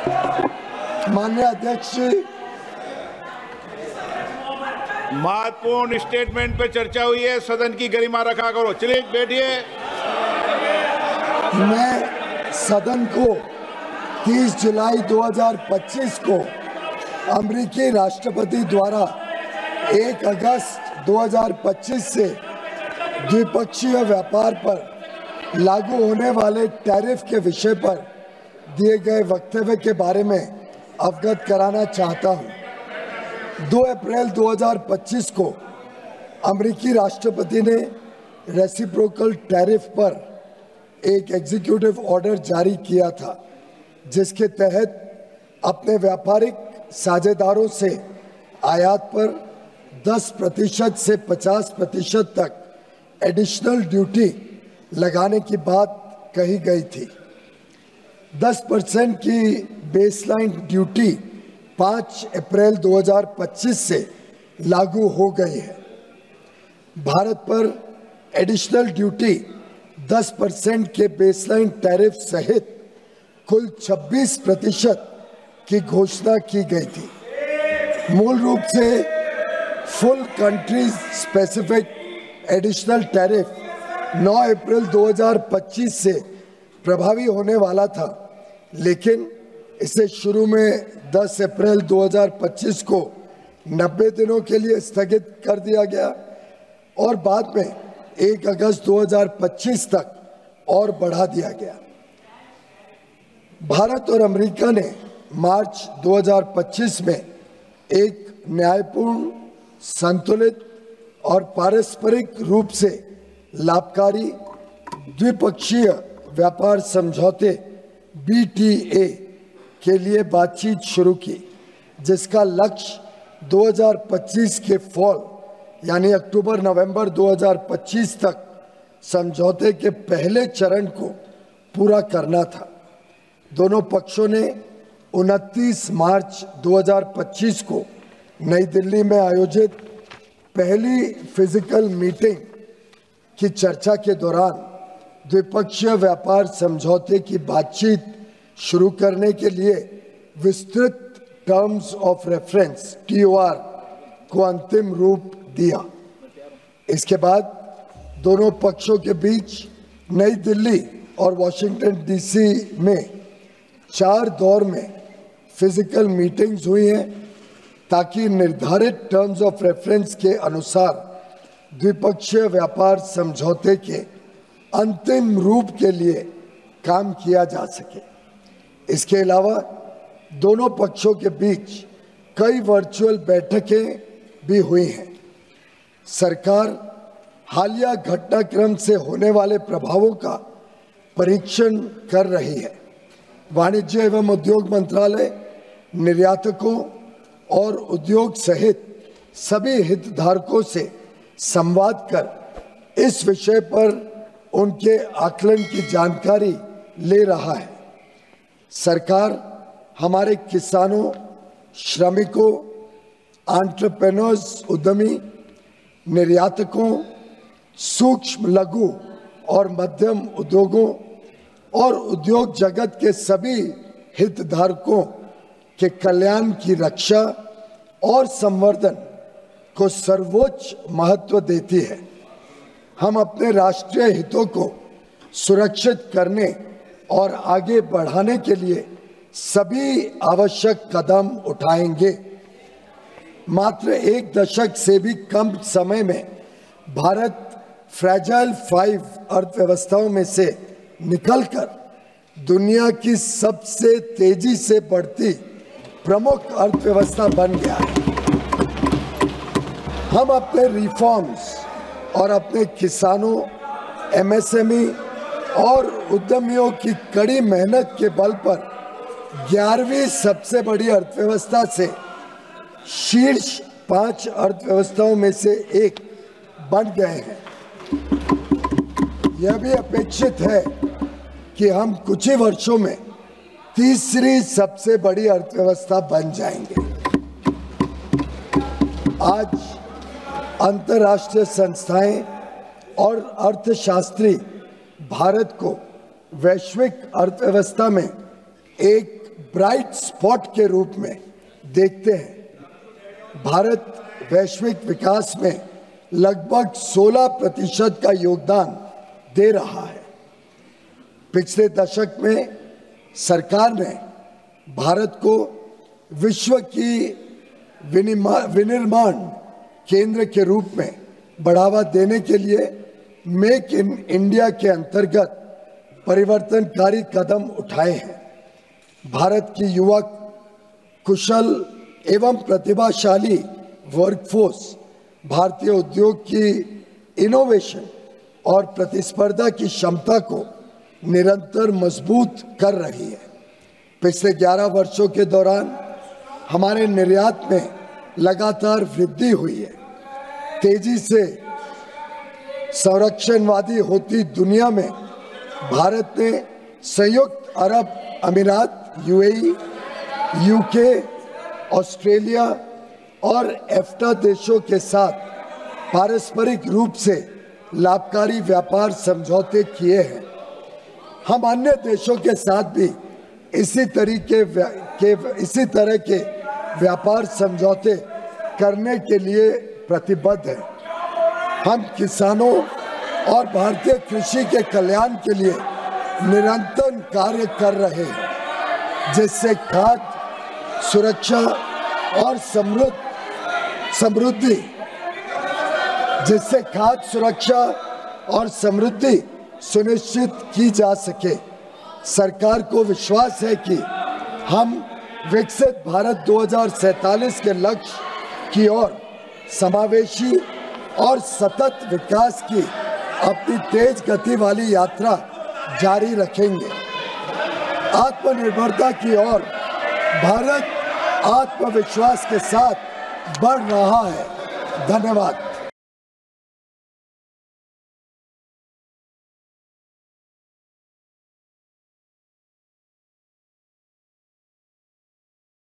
माननीय अध्यक्ष जी, महत्वपूर्ण स्टेटमेंट पे चर्चा हुई है, सदन की गरिमा रखा करो। चलिए बैठिए। मैं सदन को 30 जुलाई 2025 को अमेरिकी राष्ट्रपति द्वारा 1 अगस्त 2025 से द्विपक्षीय व्यापार पर लागू होने वाले टैरिफ के विषय पर दिए गए वक्तव्य के बारे में अवगत कराना चाहता हूं। 2 अप्रैल 2025 को अमेरिकी राष्ट्रपति ने रेसिप्रोकल टैरिफ पर एक एग्जीक्यूटिव ऑर्डर जारी किया था, जिसके तहत अपने व्यापारिक साझेदारों से आयात पर 10% से 50% तक एडिशनल ड्यूटी लगाने की बात कही गई थी। 10% की बेसलाइन ड्यूटी 5 अप्रैल 2025 से लागू हो गई है। भारत पर एडिशनल ड्यूटी 10% के बेसलाइन टैरिफ सहित कुल 26% की घोषणा की गई थी। मूल रूप से full country specific additional tariff 9 अप्रैल 2025 से प्रभावी होने वाला था, लेकिन इसे शुरू में 10 अप्रैल 2025 को 90 दिनों के लिए स्थगित कर दिया गया और बाद में 1 अगस्त 2025 तक और बढ़ा दिया गया। भारत और अमेरिका ने मार्च 2025 में एक न्यायपूर्ण, संतुलित और पारस्परिक रूप से लाभकारी द्विपक्षीय व्यापार समझौते BTA के लिए बातचीत शुरू की, जिसका लक्ष्य 2025 के फॉल यानी अक्टूबर-नवंबर 2025 तक समझौते के पहले चरण को पूरा करना था। दोनों पक्षों ने 29 मार्च 2025 को नई दिल्ली में आयोजित पहली फिजिकल मीटिंग की चर्चा के दौरान द्विपक्षीय व्यापार समझौते की बातचीत शुरू करने के लिए विस्तृत टर्म्स ऑफ रेफरेंस TOR को अंतिम रूप दिया। इसके बाद दोनों पक्षों के बीच नई दिल्ली और वॉशिंगटन DC में 4 दौर में फिजिकल मीटिंग्स हुई हैं, ताकि निर्धारित टर्म्स ऑफ रेफरेंस के अनुसार द्विपक्षीय व्यापार समझौते के अंतिम रूप के लिए काम किया जा सके। इसके अलावा दोनों पक्षों के बीच कई वर्चुअल बैठकें भी हुई हैं। सरकार हालिया घटनाक्रम से होने वाले प्रभावों का परीक्षण कर रही है। वाणिज्य एवं उद्योग मंत्रालय निर्यातकों और उद्योग सहित सभी हितधारकों से संवाद कर इस विषय पर उनके आकलन की जानकारी ले रहा है। सरकार हमारे किसानों, श्रमिकों, एंटरप्रेन्योर्स, उद्यमी, निर्यातकों, सूक्ष्म, लघु और मध्यम उद्योगों और उद्योग जगत के सभी हितधारकों के कल्याण की रक्षा और संवर्धन को सर्वोच्च महत्व देती है। हम अपने राष्ट्रीय हितों को सुरक्षित करने और आगे बढ़ाने के लिए सभी आवश्यक कदम उठाएंगे। मात्र 1 दशक से भी कम समय में भारत फ्रैजाइल 5 अर्थव्यवस्थाओं में से निकलकर दुनिया की सबसे तेजी से बढ़ती प्रमुख अर्थव्यवस्था बन गया है। हम अपने रिफॉर्म्स और अपने किसानों, MSME और उद्यमियों की कड़ी मेहनत के बल पर 11वीं सबसे बड़ी अर्थव्यवस्था से शीर्ष 5 अर्थव्यवस्थाओं में से एक बन गए हैं। यह भी अपेक्षित है कि हम कुछ ही वर्षों में तीसरी सबसे बड़ी अर्थव्यवस्था बन जाएंगे। आज अंतर्राष्ट्रीय संस्थाएं और अर्थशास्त्री भारत को वैश्विक अर्थव्यवस्था में एक ब्राइट स्पॉट के रूप में देखते हैं। भारत वैश्विक विकास में लगभग 16% का योगदान दे रहा है। पिछले दशक में सरकार ने भारत को विश्व की विनिर्माण केंद्र के रूप में बढ़ावा देने के लिए मेक इन इंडिया के अंतर्गत परिवर्तनकारी कदम उठाए हैं। भारत की युवा कुशल एवं प्रतिभाशाली वर्कफोर्स भारतीय उद्योग की इनोवेशन और प्रतिस्पर्धा की क्षमता को निरंतर मजबूत कर रही है। पिछले 11 वर्षों के दौरान हमारे निर्यात में लगातार वृद्धि हुई है। तेजी से संरक्षणवादी होती दुनिया में भारत ने संयुक्त अरब अमीरात, यूएई, यूके, ऑस्ट्रेलिया और एफ्टा देशों के साथ पारस्परिक रूप से लाभकारी व्यापार समझौते किए हैं। हम अन्य देशों के साथ भी इसी तरह के व्यापार समझौते करने के लिए प्रतिबद्ध हैं। हम किसानों और भारतीय कृषि के कल्याण के लिए निरंतर कार्य कर रहे हैं, जिससे खाद्य सुरक्षा और समृद्धि सुनिश्चित की जा सके। सरकार को विश्वास है कि हम विकसित भारत 2047 के लक्ष्य की ओर समावेशी और सतत विकास की अपनी तेज गति वाली यात्रा जारी रखेंगे। आत्मनिर्भरता की ओर भारत आत्मविश्वास के साथ बढ़ रहा है। धन्यवाद।